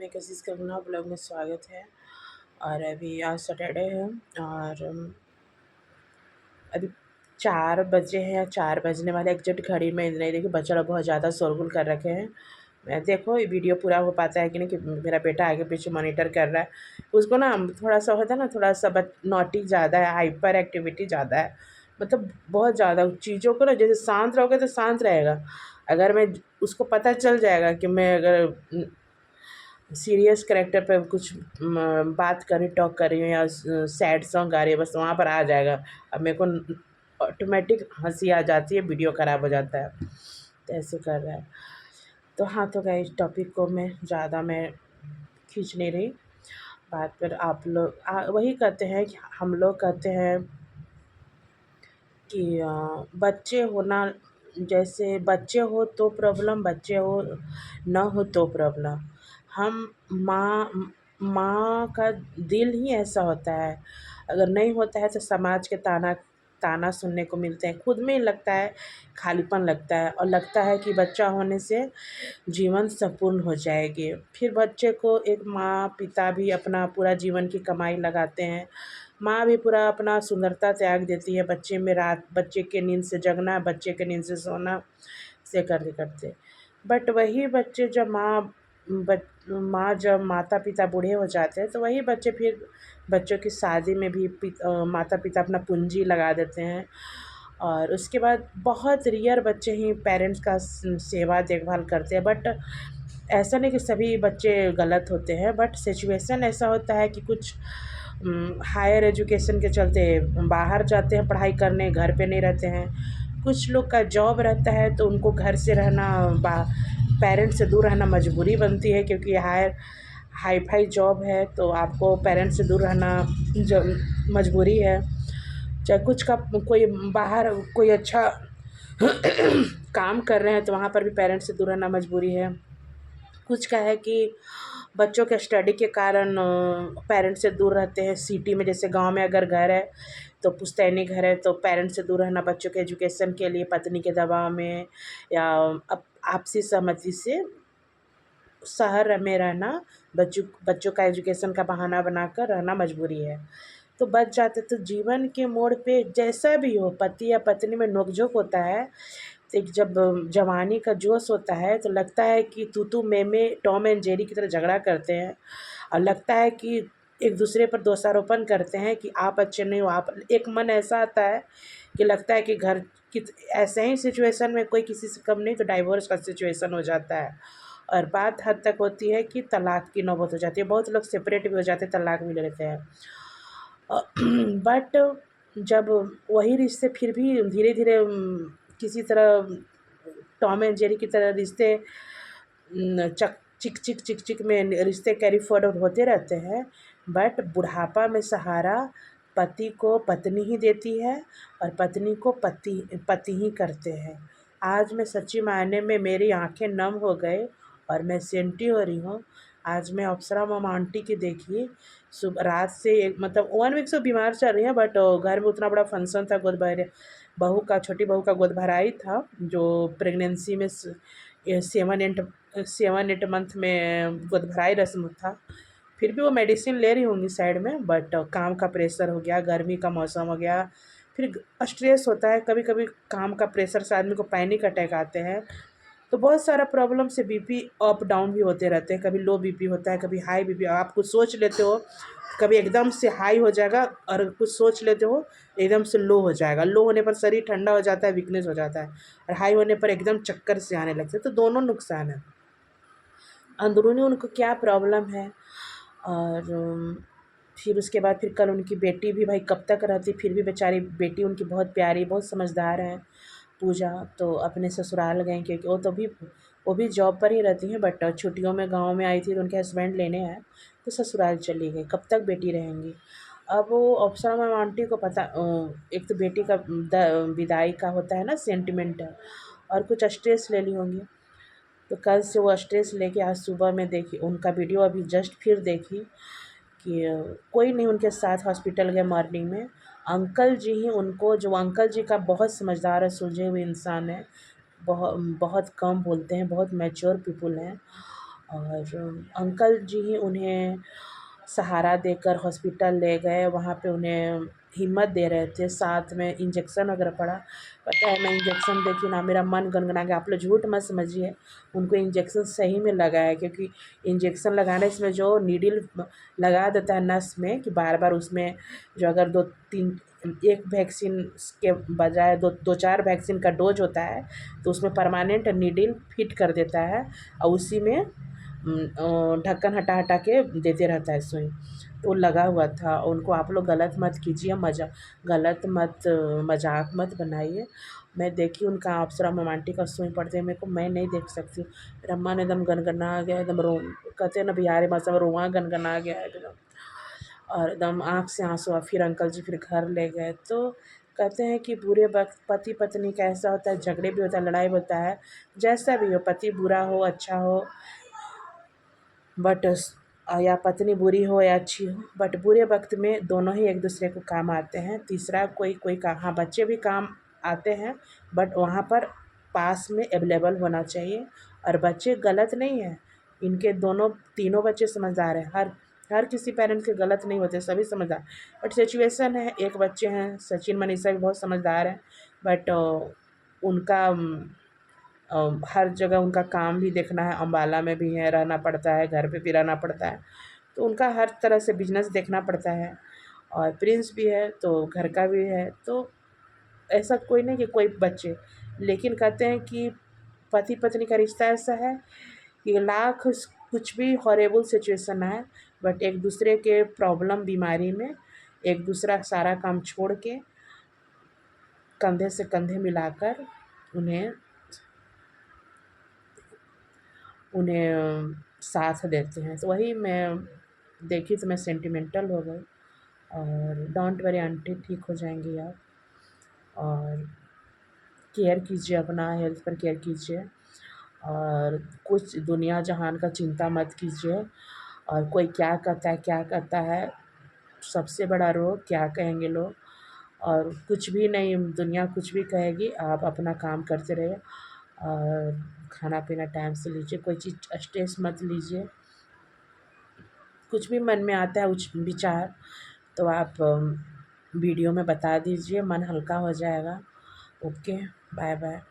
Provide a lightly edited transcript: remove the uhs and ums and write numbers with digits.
में कशिश का गुना ब्लॉग में स्वागत है। और अभी आज सैटरडे है और अभी 4 बजे हैं या 4 बजने वाले एग्जैक्ट घड़ी में नहीं देखी। बच्चा लोग बहुत ज़्यादा शोरगुल कर रखे हैं। मैं देखो ये वीडियो पूरा हो पाता है कि नहीं, कि मेरा बेटा आगे पीछे मॉनिटर कर रहा है। उसको ना थोड़ा सा होता है ना, थोड़ा सा नॉटी ज़्यादा है, हाइपर एक्टिविटी ज़्यादा है। मतलब बहुत ज़्यादा चीज़ों को ना, जैसे शांत रहोगे तो शांत रहेगा। अगर मैं उसको पता चल जाएगा कि मैं अगर सीरियस कैरेक्टर पे कुछ बात कर रही, टॉक कर रही हूँ या सैड सॉन्ग गा रही है, बस वहाँ पर आ जाएगा। अब मेरे को ऑटोमेटिक हंसी आ जाती है, वीडियो ख़राब हो जाता है। तो ऐसे कर रहा है। तो हाँ, तो गाइस टॉपिक को मैं ज़्यादा मैं खींच नहीं रही बात पर। आप लोग वही कहते हैं कि हम लोग कहते हैं कि बच्चे होना, जैसे बच्चे हो तो प्रॉब्लम, बच्चे हो ना हो तो प्रॉब्लम। हम माँ का दिल ही ऐसा होता है। अगर नहीं होता है तो समाज के ताना ताना सुनने को मिलते हैं। खुद में ही लगता है, खालीपन लगता है और लगता है कि बच्चा होने से जीवन संपूर्ण हो जाएगी। फिर बच्चे को एक माँ पिता भी अपना पूरा जीवन की कमाई लगाते हैं। माँ भी पूरा अपना सुंदरता त्याग देती है बच्चे में, रात बच्चे के नींद से जगना, बच्चे के नींद से सोना से करते करते। बट वही बच्चे जब माँ जब माता पिता बूढ़े हो जाते हैं तो वही बच्चे फिर बच्चों की शादी में भी माता पिता अपना पूंजी लगा देते हैं। और उसके बाद बहुत रेयर बच्चे ही पेरेंट्स का सेवा देखभाल करते हैं। बट ऐसा नहीं कि सभी बच्चे गलत होते हैं, बट सिचुएशन ऐसा होता है कि कुछ हायर एजुकेशन के चलते बाहर जाते हैं पढ़ाई करने, घर पे नहीं रहते हैं। कुछ लोग का जॉब रहता है तो उनको घर से रहना, पेरेंट्स से दूर रहना मजबूरी बनती है, क्योंकि हाई फाई जॉब है तो आपको पेरेंट्स से दूर रहना मजबूरी है। चाहे कुछ का कोई बाहर कोई अच्छा काम कर रहे हैं तो वहाँ पर भी पेरेंट्स से दूर रहना मजबूरी है। कुछ का है कि बच्चों के स्टडी के कारण पेरेंट्स से दूर रहते हैं। सिटी में, जैसे गांव में अगर घर है तो पुश्तैनी घर है तो पेरेंट्स से दूर रहना बच्चों के एजुकेशन के लिए पत्नी के दबाव में या आपसी सहमति से शहर में रहना, बच्चों का एजुकेशन का बहाना बनाकर रहना मजबूरी है। तो बच जाते। तो जीवन के मोड़ पे जैसा भी हो, पति या पत्नी में नोक-झोंक होता है। एक जब जवानी का जोश होता है तो लगता है कि तू मैं टॉम एंड जेरी की तरह झगड़ा करते हैं और लगता है कि एक दूसरे पर दोषारोपण करते हैं कि आप अच्छे नहीं हो, आप। एक मन ऐसा आता है कि लगता है कि घर की ऐसे ही सिचुएशन में कोई किसी से कम नहीं तो डाइवोर्स का सिचुएशन हो जाता है। और बात हद तक होती है कि तलाक की नौबत हो जाती है। बहुत लोग सेपरेट भी हो जाते हैं, तलाक भी ले लेते हैं। बट जब वही रिश्ते फिर भी धीरे धीरे किसी तरह टॉम एंड जेरी की तरह रिश्ते चिक चिक में रिश्ते कैरी फॉरवर्ड होते रहते हैं। बट बुढ़ापा में सहारा पति को पत्नी ही देती है और पत्नी को पति ही करते हैं। आज मैं सच्ची मायने में मेरी आंखें नम हो गए और मैं सेंटी हो रही हूँ। आज मैं अप्सरा मम आंटी की देखी, सुबह रात से मतलब 1 वीक से बीमार चल रही है। बट घर में उतना बड़ा फंक्शन था, छोटी बहू का गोद भराई था, जो प्रेगनेंसी में 7-8 मंथ में गोद भराई रस्म था। फिर भी वो मेडिसिन ले रही होंगी साइड में। बट काम का प्रेशर हो गया, गर्मी का मौसम हो गया, फिर स्ट्रेस होता है, कभी कभी काम का प्रेशर से आदमी को पैनिक अटैक आते हैं। तो बहुत सारा प्रॉब्लम से बीपी अप डाउन भी होते रहते हैं। कभी लो बीपी होता है, कभी हाई बीपी। आप कुछ सोच लेते हो, कभी एकदम से हाई हो जाएगा, और कुछ सोच लेते हो एकदम से लो हो जाएगा। लो होने पर शरीर ठंडा हो जाता है, वीकनेस हो जाता है, और हाई होने पर एकदम चक्कर से आने लगते हैं। तो दोनों नुकसान है। अंदरूनी उनको क्या प्रॉब्लम है। और फिर उसके बाद फिर कल उनकी बेटी भी, भाई कब तक रहती, फिर भी बेचारी बेटी उनकी बहुत प्यारी, बहुत समझदार है, पूजा। तो अपने ससुराल गई, क्योंकि वो भी जॉब पर ही रहती हैं। बट छुट्टियों में गांव में आई थी तो उनके हस्बैंड लेने आए तो ससुराल चली गई। कब तक बेटी रहेंगी। अब वो अप्सरा मैम आंटी को पता, एक तो बेटी का विदाई का होता है ना सेंटिमेंट, और कुछ स्ट्रेस ले ली होंगी। तो कल से वो स्ट्रेस लेके आज सुबह में देखी उनका वीडियो, अभी जस्ट फिर देखी कि कोई नहीं उनके साथ हॉस्पिटल गए मॉर्निंग में। अंकल जी ही उनको, जो अंकल जी का बहुत समझदार है, सुलझे हुए इंसान है, बहुत बहुत कम बोलते हैं, बहुत मैच्योर पीपल हैं। और अंकल जी ही उन्हें सहारा देकर हॉस्पिटल ले गए, वहाँ पे उन्हें हिम्मत दे रहे थे, साथ में इंजेक्शन वगैरह पड़ा। पता है, मैं इंजेक्शन देखी ना मेरा मन गनगना गया। आप लोग झूठ मत समझिए, उनको इंजेक्शन सही में लगा है, क्योंकि इंजेक्शन लगाने से में जो नीडल लगा देता है नस में, कि बार बार उसमें जो अगर 2-3 एक वैक्सीन के बजाय दो दो चार वैक्सीन का डोज होता है, तो उसमें परमानेंट नीडल फिट कर देता है और उसी में ढक्कन हटा हटा के देते रहता है सुई। तो लगा हुआ था उनको। आप लोग गलत मत कीजिए, मजाक मत बनाइए। मैं देखी उनका अप्सरा मोमांटिक का सुई पड़ते मेरे को, मैं नहीं देख सकती। मेरा मन एकदम गनगना गया, एकदम रो कहते हैं ना बिहारी भाषा में, रोआ गनगना गया एकदम, और एकदम आँख से आँसू आ। फिर अंकल जी फिर घर ले गए। तो कहते हैं कि बुरे वक़्त पति पत्नी का ऐसा होता है, झगड़े भी होता है, लड़ाई भी होता है, जैसा भी हो, पति बुरा हो अच्छा हो, बट या पत्नी बुरी हो या अच्छी हो, बट बुरे वक्त में दोनों ही एक दूसरे को काम आते हैं। तीसरा कोई कोई का, हाँ बच्चे भी काम आते हैं, बट वहाँ पर पास में अवेलेबल होना चाहिए। और बच्चे गलत नहीं हैं, इनके दोनों तीनों बच्चे समझदार हैं। हर हर किसी पेरेंट्स के गलत नहीं होते, सभी समझदार। बट सिचुएशन है, एक बच्चे हैं सचिन मनीषा भी बहुत समझदार हैं, बट उनका हर जगह उनका काम भी देखना है, अम्बाला में भी है, रहना पड़ता है, घर पे भी रहना पड़ता है, तो उनका हर तरह से बिजनेस देखना पड़ता है। और प्रिंस भी है तो घर का भी है। तो ऐसा कोई नहीं कि कोई बच्चे, लेकिन कहते हैं कि पति पत्नी का रिश्ता ऐसा है कि लाख कुछ भी हॉरेबल सिचुएशन है, बट एक दूसरे के प्रॉब्लम बीमारी में एक दूसरा सारा काम छोड़ के कंधे से कंधे मिलाकर उन्हें उन्हें साथ देते हैं। तो वही मैं देखी तो मैं सेंटिमेंटल हो गई। और डोंट वरी आंटी, ठीक हो जाएंगी आप। और केयर कीजिए, अपना हेल्थ पर केयर कीजिए, और कुछ दुनिया जहान का चिंता मत कीजिए। और कोई क्या कहता है, सबसे बड़ा रोग क्या कहेंगे लोग। और कुछ भी नहीं, दुनिया कुछ भी कहेगी, आप अपना काम करते रहिए और खाना पीना टाइम से लीजिए, कोई चीज़ स्ट्रेस मत लीजिए। कुछ भी मन में आता है विचार, तो आप वीडियो में बता दीजिए, मन हल्का हो जाएगा। Okay, bye bye.